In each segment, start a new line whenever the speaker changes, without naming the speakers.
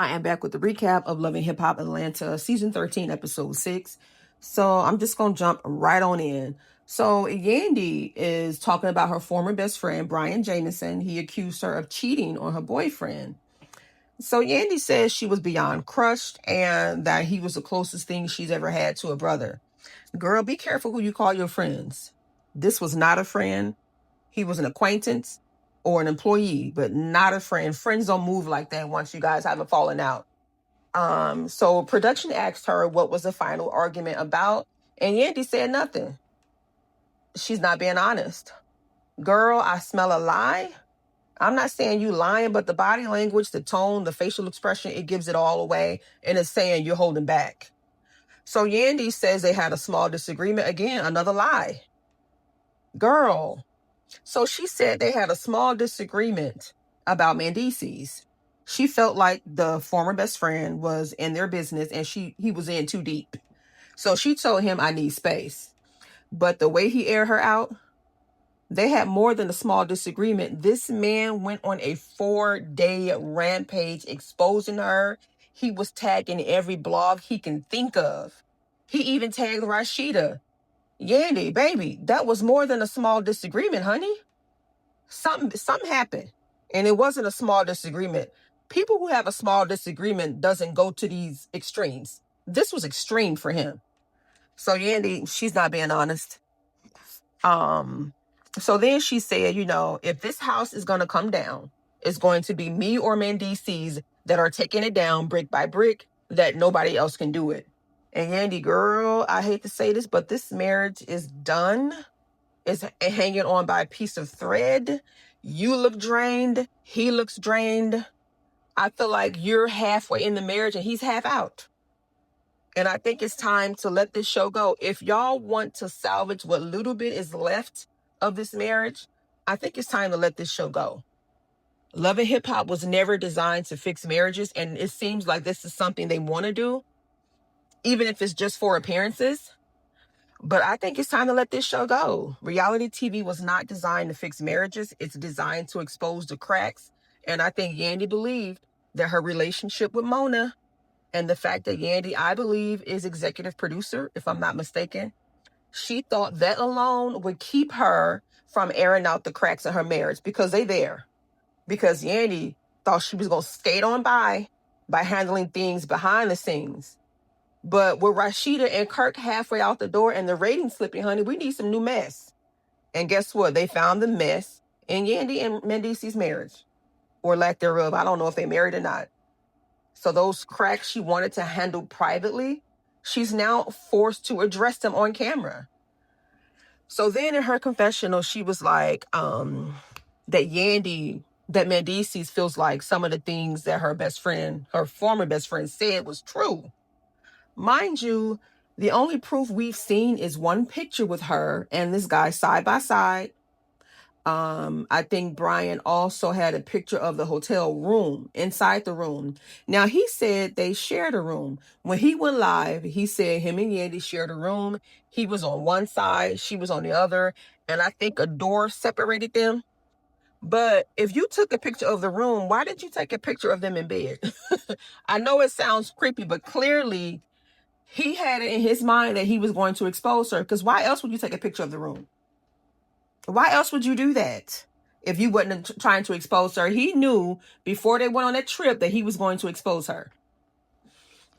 I am back with the recap of Love and Hip Hop Atlanta Season 13, Episode 6. So I'm just going to jump right on in. So Yandy is talking about her former best friend, Brian Jamison. He accused her of cheating on her boyfriend. So Yandy says she was beyond crushed and that he was the closest thing she's ever had to a brother. Girl, be careful who you call your friends. This was not a friend. He was an acquaintance or an employee, but not a friend. Friends don't move like that once you guys have a falling out. So production asked her what was the final argument about, and Yandy said nothing. She's not being honest. Girl, I smell a lie. I'm not saying you lying, but the body language, the tone, the facial expression, it gives it all away, and it's saying you're holding back. So Yandy says they had a small disagreement. Again, another lie. Girl. So she said they had a small disagreement about Mendeecees. She felt like the former best friend was in their business and he was in too deep. So she told him, I need space. But the way he aired her out, they had more than a small disagreement. This man went on a 4-day rampage exposing her. He was tagging every blog he can think of. He even tagged Rashida. Yandy, baby, that was more than a small disagreement, honey. Something happened, and it wasn't a small disagreement. People who have a small disagreement doesn't go to these extremes. This was extreme for him. So Yandy, she's not being honest. So then she said, if this house is going to come down, it's going to be me or Mendeecees that are taking it down brick by brick, that nobody else can do it. And Yandy, girl, I hate to say this, but this marriage is done. It's hanging on by a piece of thread. You look drained. He looks drained. I feel like you're halfway in the marriage and he's half out. And I think it's time to let this show go. If y'all want to salvage what little bit is left of this marriage, I think it's time to let this show go. Love and Hip Hop was never designed to fix marriages, and it seems like this is something they want to do, even if it's just for appearances. But I think it's time to let this show go. Reality TV was not designed to fix marriages. It's designed to expose the cracks. And I think Yandy believed that her relationship with Mona and the fact that Yandy, I believe, is executive producer, if I'm not mistaken, she thought that alone would keep her from airing out the cracks in her marriage, because they there. Because Yandy thought she was going to skate on by handling things behind the scenes. But with Rashida and Kirk halfway out the door and the ratings slipping, honey, we need some new mess. And guess what? They found the mess in Yandy and Mendeecees' marriage, or lack thereof. I don't know if they married or not. So those cracks she wanted to handle privately, she's now forced to address them on camera. So then in her confessional, she was like, that Mendeecees feels like some of the things that her former best friend said was true. Mind you, the only proof we've seen is one picture with her and this guy side by side. I think Brian also had a picture of the hotel room, inside the room. Now, he said they shared a room. When he went live, he said him and Yandy shared a room. He was on one side, she was on the other, and I think a door separated them. But if you took a picture of the room, why didn't you take a picture of them in bed? I know it sounds creepy, but clearly he had it in his mind that he was going to expose her, because why else would you take a picture of the room? Why else would you do that if you wasn't trying to expose her? He knew before they went on that trip that he was going to expose her.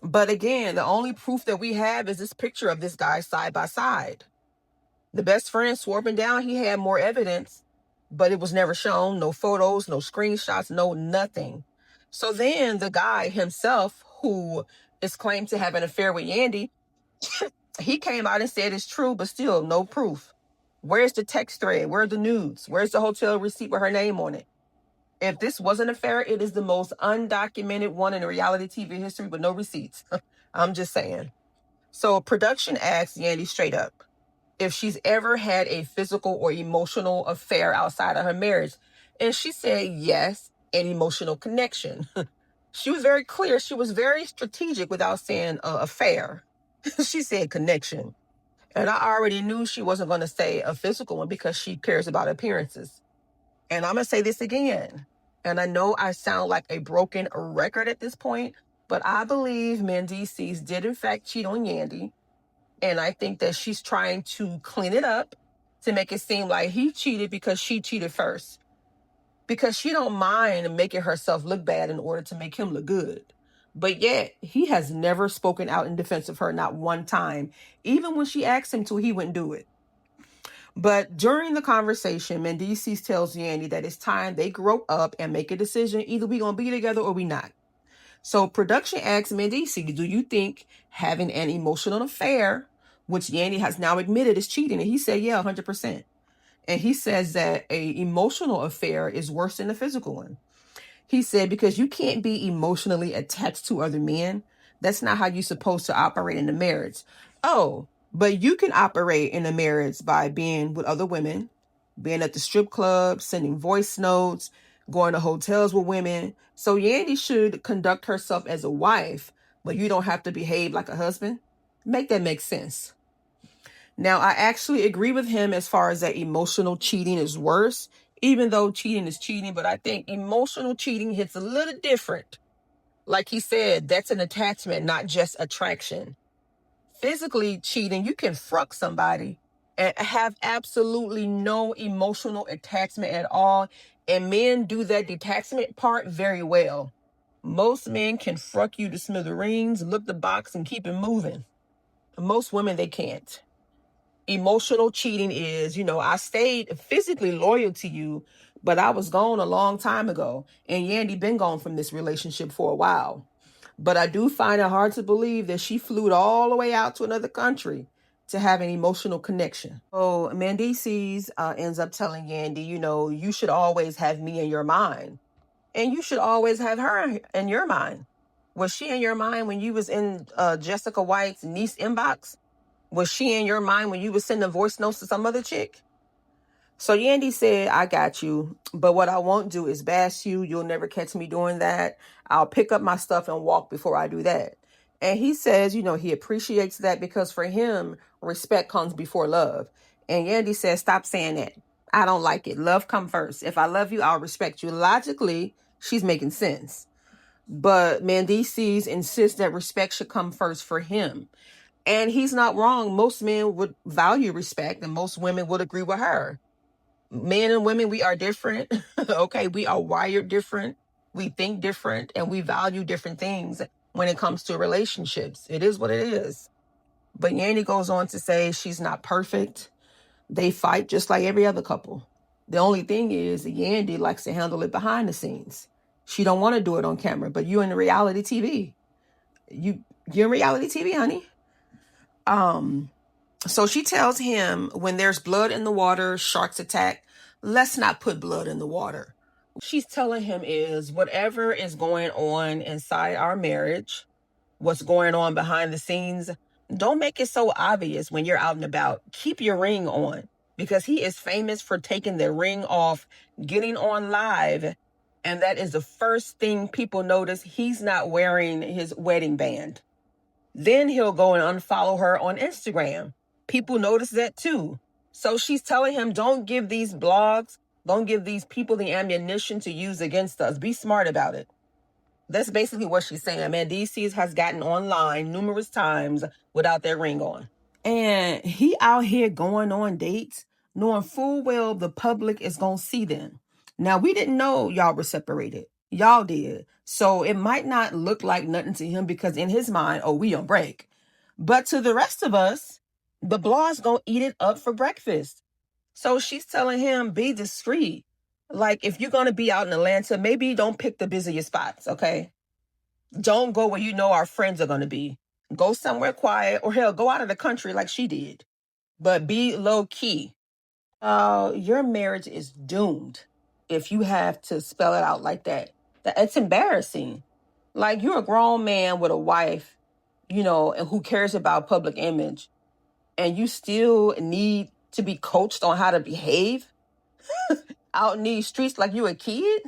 But again, the only proof that we have is this picture of this guy side by side. The best friend swore up and down he had more evidence, but it was never shown. No photos, no screenshots, no nothing. So then the guy himself, who is claimed to have an affair with Yandy, he came out and said it's true, but still no proof. Where's the text thread? Where are the nudes? Where's the hotel receipt with her name on it? If this was an affair, it is the most undocumented one in reality TV history with no receipts. I'm just saying. So production asked Yandy straight up if she's ever had a physical or emotional affair outside of her marriage. And she said yes, an emotional connection. She was very clear. She was very strategic without saying affair. She said connection. And I already knew she wasn't going to say a physical one because she cares about appearances. And I'm going to say this again. And I know I sound like a broken record at this point, but I believe Mendeecees did in fact cheat on Yandy. And I think that she's trying to clean it up to make it seem like he cheated because she cheated first. Because she don't mind making herself look bad in order to make him look good. But yet, he has never spoken out in defense of her, not one time. Even when she asked him to, he wouldn't do it. But during the conversation, Mendeecees tells Yandy that it's time they grow up and make a decision. Either we gonna be together or we not. So production asks Mendeecees, do you think having an emotional affair, which Yandy has now admitted is cheating? And he said, yeah, 100%. And he says that a emotional affair is worse than a physical one. He said, because you can't be emotionally attached to other men. That's not how you're supposed to operate in a marriage. Oh, but you can operate in a marriage by being with other women, being at the strip club, sending voice notes, going to hotels with women. So Yandy should conduct herself as a wife, but you don't have to behave like a husband. Make that make sense. Now, I actually agree with him as far as that emotional cheating is worse, even though cheating is cheating, but I think emotional cheating hits a little different. Like he said, that's an attachment, not just attraction. Physically cheating, you can fuck somebody and have absolutely no emotional attachment at all. And men do that detachment part very well. Most men can fuck you to smithereens, look the box, and keep it moving. Most women, they can't. Emotional cheating is, I stayed physically loyal to you, but I was gone a long time ago. And Yandy been gone from this relationship for a while. But I do find it hard to believe that she flew all the way out to another country to have an emotional connection. So Mendeecees ends up telling Yandy, you should always have me in your mind. And you should always have her in your mind. Was she in your mind when you was in Jessica White's niece inbox? Was she in your mind when you was sending voice notes to some other chick? So Yandy said, I got you, but what I won't do is bash you. You'll never catch me doing that. I'll pick up my stuff and walk before I do that. And he says, he appreciates that because for him, respect comes before love. And Yandy says, stop saying that. I don't like it. Love come first. If I love you, I'll respect you. Logically, she's making sense. But Mendeecees insists that respect should come first for him. And he's not wrong. Most men would value respect, and most women would agree with her. Men and women, we are different. Okay, we are wired different. We think different, and we value different things when it comes to relationships. It is what it is. But Yandy goes on to say she's not perfect. They fight just like every other couple. The only thing is Yandy likes to handle it behind the scenes. She don't want to do it on camera, but you're in reality TV. You're in reality TV, honey. So she tells him when there's blood in the water, sharks attack, let's not put blood in the water. What she's telling him is whatever is going on inside our marriage, what's going on behind the scenes, don't make it so obvious when you're out and about. Keep your ring on, because he is famous for taking the ring off, getting on live. And that is the first thing people notice. He's not wearing his wedding band. Then he'll go and unfollow her on Instagram. People notice that too. So she's telling him, don't give these blogs, don't give these people the ammunition to use against us. Be smart about it. That's basically what she's saying. Mendeecees has gotten online numerous times without their ring on. And he out here going on dates, knowing full well the public is going to see them. Now, we didn't know y'all were separated. Y'all did. So it might not look like nothing to him because in his mind, oh, we on break. But to the rest of us, the blog's going to eat it up for breakfast. So she's telling him, be discreet. Like, if you're going to be out in Atlanta, maybe don't pick the busiest spots, okay? Don't go where you know our friends are going to be. Go somewhere quiet, or hell, go out of the country like she did. But be low key. Your marriage is doomed if you have to spell it out like that. It's embarrassing. Like, you're a grown man with a wife, and who cares about public image, and you still need to be coached on how to behave out in these streets like you a kid?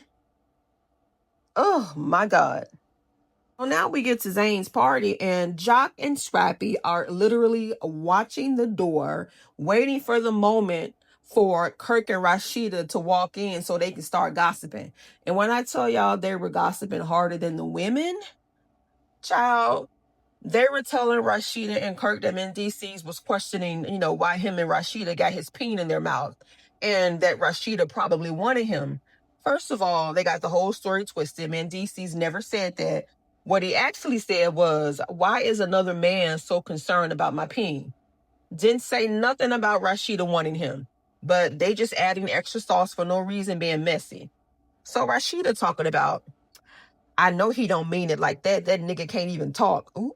Oh, my God. Well, now we get to Zane's party, and Joc and Scrappy are literally watching the door, waiting for the moment for Kirk and Rashida to walk in so they can start gossiping. And when I tell y'all they were gossiping harder than the women, child, they were telling Rashida and Kirk that Mendeecees was questioning, why him and Rashida got his peen in their mouth and that Rashida probably wanted him. First of all, they got the whole story twisted. Mendeecees never said that. What he actually said was, why is another man so concerned about my peen? Didn't say nothing about Rashida wanting him, but they just adding extra sauce for no reason, being messy. So Rashida talking about, I know he don't mean it like that. That nigga can't even talk. Ooh.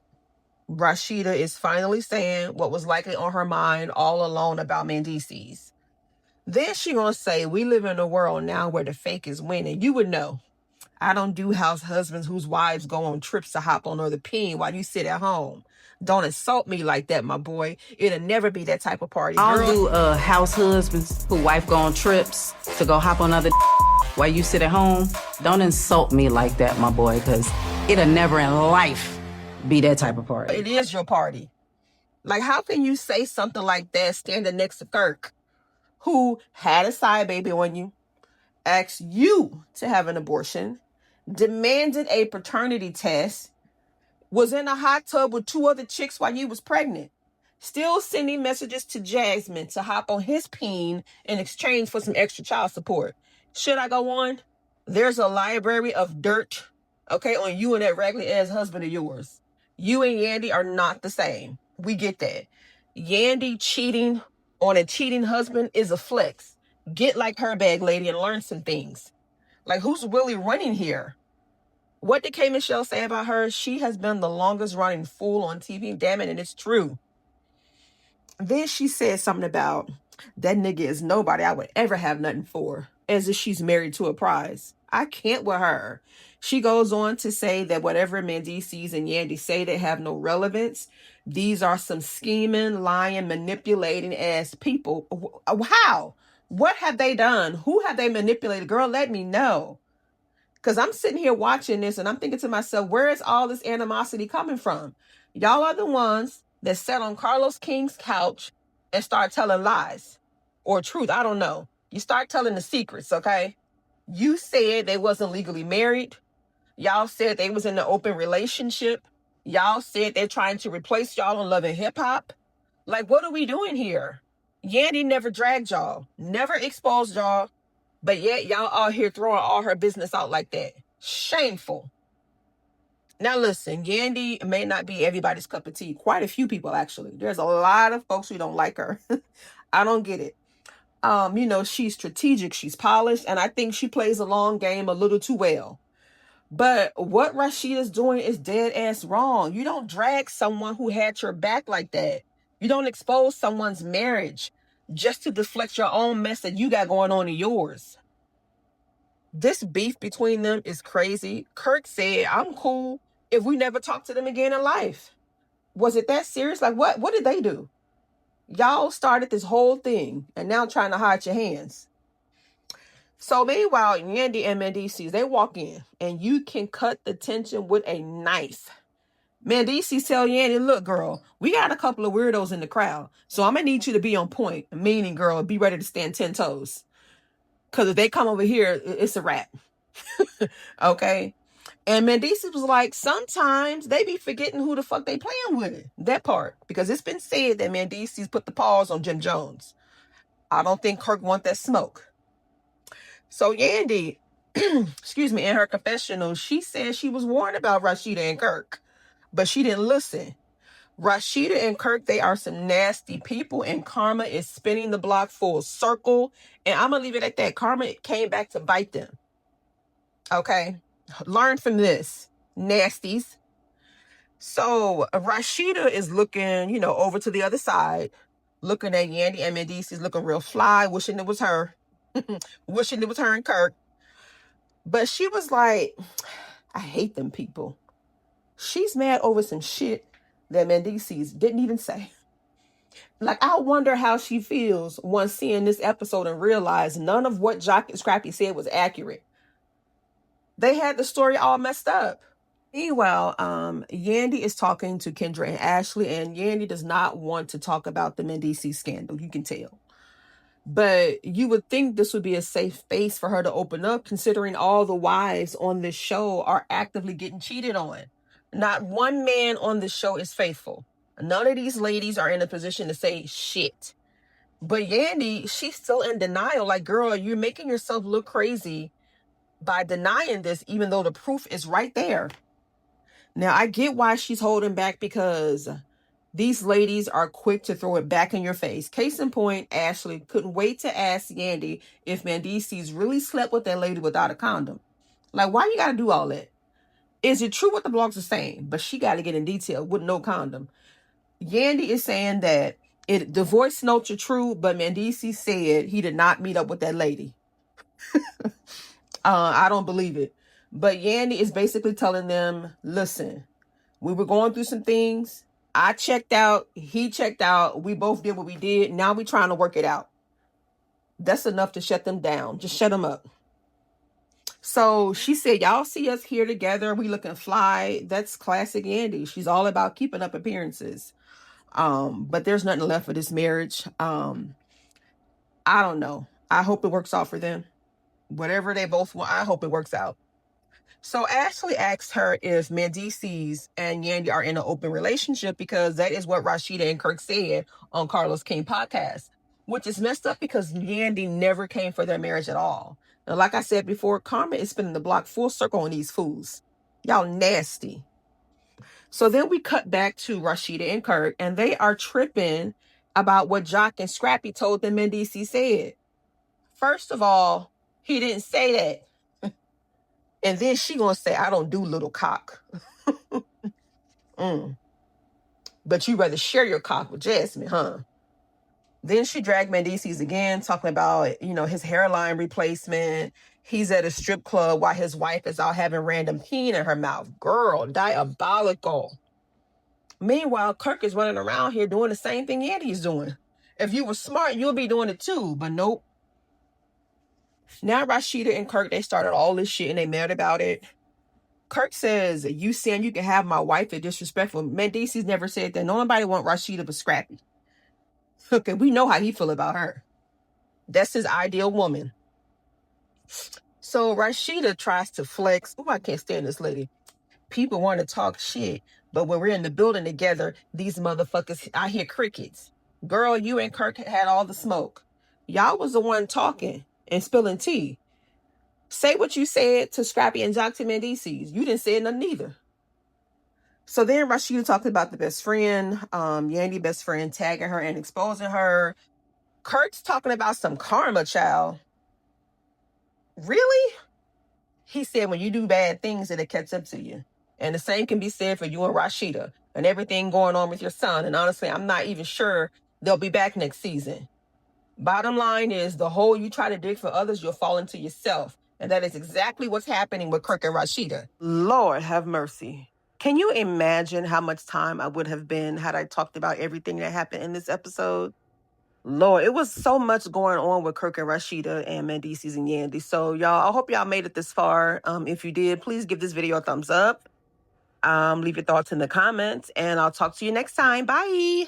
Rashida is finally saying what was likely on her mind all along about Mendeecees. Then she gonna say, we live in a world now where the fake is winning. You would know. I don't do house husbands whose wives go on trips to hop on other peen while you sit at home. Don't insult me like that, my boy. It'll never be that type of party, girl.
I don't do house husbands who wife go on trips to go hop on other while you sit at home. Don't insult me like that, my boy, because it'll never in life be that type of party.
It is your party. Like, how can you say something like that standing next to Kirk, who had a side baby on you, asked you to have an abortion, demanded a paternity test, was in a hot tub with 2 other chicks while you was pregnant, still sending messages to Jasmine to hop on his peen in exchange for some extra child support? Should I go on? There's a library of dirt, okay, on you and that raggedy-ass husband of yours. You and Yandy are not the same. We get that. Yandy cheating on a cheating husband is a flex. Get like her, bag lady, and learn some things. Like, who's really running here? What did K. Michelle say about her? She has been the longest running fool on TV. Damn it, and it's true. Then she said something about, that nigga is nobody I would ever have nothing for, as if she's married to a prize. I can't with her. She goes on to say that whatever Mendeecees and Yandy say, they have no relevance. These are some scheming, lying, manipulating ass people. How? What have they done? Who have they manipulated? Girl, let me know. Because I'm sitting here watching this and I'm thinking to myself, where is all this animosity coming from? Y'all are the ones that sat on Carlos King's couch and start telling lies or truth. I don't know. You start telling the secrets, okay? You said they wasn't legally married. Y'all said they was in an open relationship. Y'all said they're trying to replace y'all on Love and Hip Hop. Like, what are we doing here? Yandy never dragged y'all, never exposed y'all, but yet y'all out here throwing all her business out like that. Shameful. Now listen, Yandy may not be everybody's cup of tea. Quite a few people, actually. There's a lot of folks who don't like her. I don't get it. She's strategic, she's polished, and I think she plays a long game a little too well. But what Rashida's doing is dead ass wrong. You don't drag someone who had your back like that. You don't expose someone's marriage just to deflect your own mess that you got going on in yours. This beef between them is crazy. Kirk said, I'm cool if we never talk to them again in life. Was it that serious? Like, what did they do? Y'all started this whole thing and now trying to hide your hands. So meanwhile, Yandy and Mendeecees, they walk in and you can cut the tension with a knife. Mendeecees tell Yandy, look, girl, we got a couple of weirdos in the crowd, so I'm going to need you to be on point. Meaning, girl, be ready to stand 10 toes. Because if they come over here, it's a wrap. Okay? And Mendeecees was like, sometimes they be forgetting who the fuck they playing with. That part. Because it's been said that Mendeecees put the paws on Jim Jones. I don't think Kirk want that smoke. So Yandy, excuse me, in her confessional, she said she was warned about Rashida and Kirk, but she didn't listen. Rashida and Kirk, they are some nasty people, and karma is spinning the block full circle. And I'm going to leave it at that. Karma came back to bite them. Okay? Learn from this, nasties. So Rashida is looking, over to the other side, looking at Yandy and Mendeecees, looking real fly, wishing it was her. Wishing it was her and Kirk. But she was like, I hate them people. She's mad over some shit that Mendeecees didn't even say. Like, I wonder how she feels once seeing this episode and realize none of what Joc and Scrappy said was accurate. They had the story all messed up. Meanwhile, Yandy is talking to Kendra and Ashley, and Yandy does not want to talk about the Mendeecees scandal. You can tell. But you would think this would be a safe space for her to open up, considering all the wives on this show are actively getting cheated on. Not one man on this show is faithful. None of these ladies are in a position to say shit. But Yandy, she's still in denial. Like, girl, you're making yourself look crazy by denying this, even though the proof is right there. Now, I get why she's holding back, because these ladies are quick to throw it back in your face. Case in point, Ashley couldn't wait to ask Yandy if Mendeecees really slept with that lady without a condom. Like, why you gotta do all that? Is it true what the blogs are saying? But she got to get in detail with no condom. Yandy is saying that the voice notes are true, but Mendeecees said he did not meet up with that lady. I don't believe it. But Yandy is basically telling them, listen, we were going through some things. I checked out. He checked out. We both did what we did. Now we're trying to work it out. That's enough to shut them down. Just shut them up. So she said, y'all see us here together. We looking fly. That's classic Yandy. She's all about keeping up appearances. But there's nothing left for this marriage. I don't know. I hope it works out for them. Whatever they both want, I hope it works out. So Ashley asked her if Mendeecees and Yandy are in an open relationship, because that is what Rashida and Kirk said on Carlos King podcast, which is messed up because Yandy never came for their marriage at all. Now, like I said before, karma is spinning the block full circle on these fools. Y'all nasty. So then we cut back to Rashida and Kirk, and they are tripping about what Joc and Scrappy told them Mendeecees said. First of all, he didn't say that. And then she gonna say, I don't do little cock. But you rather share your cock with Jasmine, huh? Then she dragged Mendeecees again, talking about, his hairline replacement. He's at a strip club while his wife is out having random peen in her mouth. Girl, diabolical. Meanwhile, Kirk is running around here doing the same thing Yandy's doing. If you were smart, you'll be doing it too, but nope. Now Rashida and Kirk, they started all this shit and they mad about it. Kirk says, you saying you can have my wife is disrespectful. Mendeecees never said that. Nobody want Rashida but Scrappy. Okay, we know how he feel about her. That's his ideal woman. So Rashida tries to flex. Oh, I can't stand this lady. People want to talk shit, but when we're in the building together, these motherfuckers, I hear crickets. Girl, you and Kirk had all the smoke. Y'all was the one talking and spilling tea. Say what you said to Scrappy and Joc to Mendeecees. You didn't say nothing either. So then Rashida talked about the best friend, Yandy best friend, tagging her and exposing her. Kirk's talking about some karma, child. Really? He said when you do bad things, it'll catch up to you. And the same can be said for you and Rashida and everything going on with your son. And honestly, I'm not even sure they'll be back next season. Bottom line is, the hole you try to dig for others, you'll fall into yourself. And that is exactly what's happening with Kirk and Rashida. Lord have mercy. Can you imagine how much time I would have been had I talked about everything that happened in this episode? Lord, it was so much going on with Kirk and Rashida and Mendeecees and Yandy. So, y'all, I hope y'all made it this far. If you did, please give this video a thumbs up. Leave your thoughts in the comments, and I'll talk to you next time. Bye.